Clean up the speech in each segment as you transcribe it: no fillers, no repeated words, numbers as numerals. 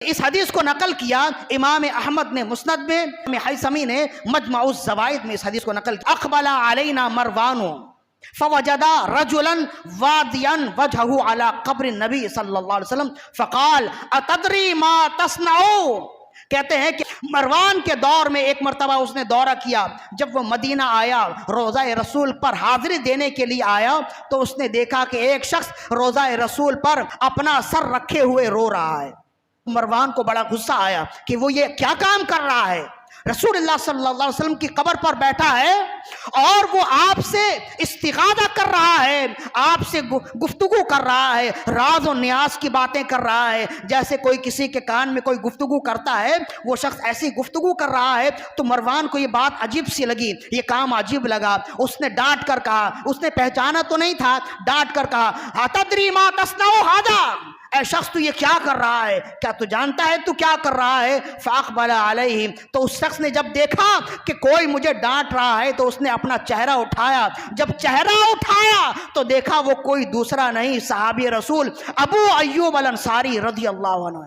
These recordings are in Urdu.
اس حدیث کو نقل کیا امام احمد نے مسند میں، امام حیثمی نے مجمع الزوائد میں اس حدیث کو نقل کیا۔ اقبل علینا مروان فوجد رجلا وادیا وجهه على قبر النبی صلی اللہ علیہ وسلم فقال اتدری ما تصنع۔ کہتے ہیں کہ مروان کے دور میں ایک مرتبہ اس نے دورہ کیا، جب وہ مدینہ آیا روضہ رسول پر حاضری دینے کے لیے آیا تو اس نے دیکھا کہ ایک شخص روضہ رسول پر اپنا سر رکھے ہوئے رو رہا ہے۔ مروان کو بڑا غصہ آیا کہ وہ یہ کیا کام کر رہا ہے، رسول اللہ صلی اللہ علیہ وسلم کی قبر پر بیٹھا ہے اور وہ آپ سے استغاثہ کر رہا ہے، آپ سے گفتگو کر رہا ہے، راز و نیاز کی باتیں کر رہا ہے، جیسے کوئی کسی کے کان میں کوئی گفتگو کرتا ہے وہ شخص ایسی گفتگو کر رہا ہے۔ تو مروان کو یہ بات عجیب سی لگی، یہ کام عجیب لگا، اس نے ڈانٹ کر کہا، اس نے پہچانا تو نہیں تھا، ڈانٹ کر کہا اتدری ما تصنع ھذا، اے شخص تو یہ کیا کر رہا ہے، کیا تو جانتا ہے تو کیا کر رہا ہے؟ فاقبل علیہ، تو اس شخص نے جب دیکھا کہ کوئی مجھے ڈانٹ رہا ہے تو اس نے اپنا چہرہ اٹھایا، جب چہرہ اٹھایا تو دیکھا وہ کوئی دوسرا نہیں، صحابی رسول ابو ایوب الانصاری رضی اللہ عنہ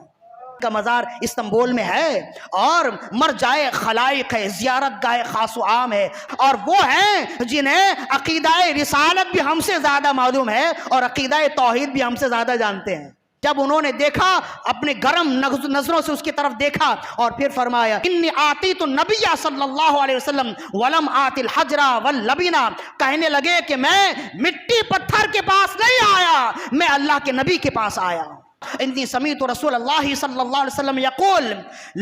کا مزار استنبول میں ہے اور مرجع خلائق ہے، زیارت گاہ خاص و عام ہے، اور وہ ہیں جنہیں عقیدہ رسالت بھی ہم سے زیادہ معلوم ہے اور عقیدہ توحید بھی ہم سے زیادہ جانتے ہیں۔ جب انہوں نے دیکھا، اپنے گرم نظروں سے اس کی طرف دیکھا اور پھر فرمایا انی آتیت النبی صلی اللہ علیہ وسلم ولم آت الحجر واللبن، کہنے لگے کہ میں مٹی پتھر کے پاس نہیں آیا، میں اللہ کے نبی کے پاس آیا ہوں۔ انی سمیت رسول اللہ صلی اللہ علیہ وسلم یقول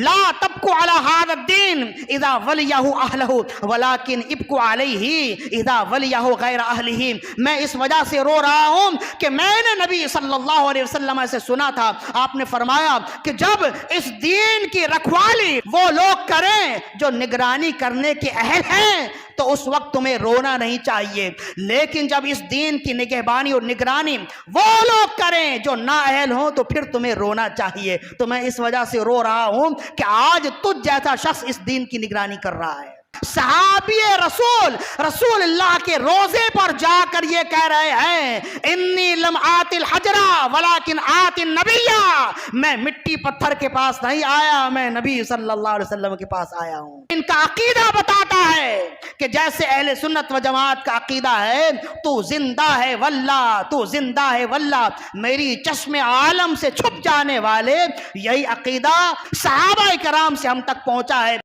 لا تبکوا علی هذا الدین اذا ولیہ اہلہ ولکن ابکوا علیہ اذا ولیہ غیر اہلہ۔ میں اس وجہ سے رو رہا ہوں کہ میں نے نبی صلی اللہ علیہ وسلم سے سنا تھا، آپ نے فرمایا کہ جب اس دین کی رکھوالی وہ لوگ کریں جو نگرانی کرنے کے اہل ہیں تو اس وقت تمہیں رونا نہیں چاہیے، لیکن جب اس دین کی نگہبانی اور نگرانی وہ لوگ کریں جو نااہل ہوں تو پھر تمہیں رونا چاہیے۔ تو میں اس وجہ سے رو رہا ہوں کہ آج تجھ جیسا شخص اس دین کی نگرانی کر رہا ہے۔ صحابی رسول اللہ کے روزے پر جا کر یہ کہہ رہے ہیں انی لم آت الحجر ولکن آت النبی، میں مٹی پتھر کے پاس نہیں آیا، میں نبی صلی اللہ علیہ وسلم کے پاس آیا ہوں۔ ان کا عقیدہ بتاتا ہے کہ جیسے اہل سنت و جماعت کا عقیدہ ہے تو زندہ ہے واللہ، تو زندہ ہے واللہ، میری چشم عالم سے چھپ جانے والے، یہی عقیدہ صحابہ کرام سے ہم تک پہنچا ہے۔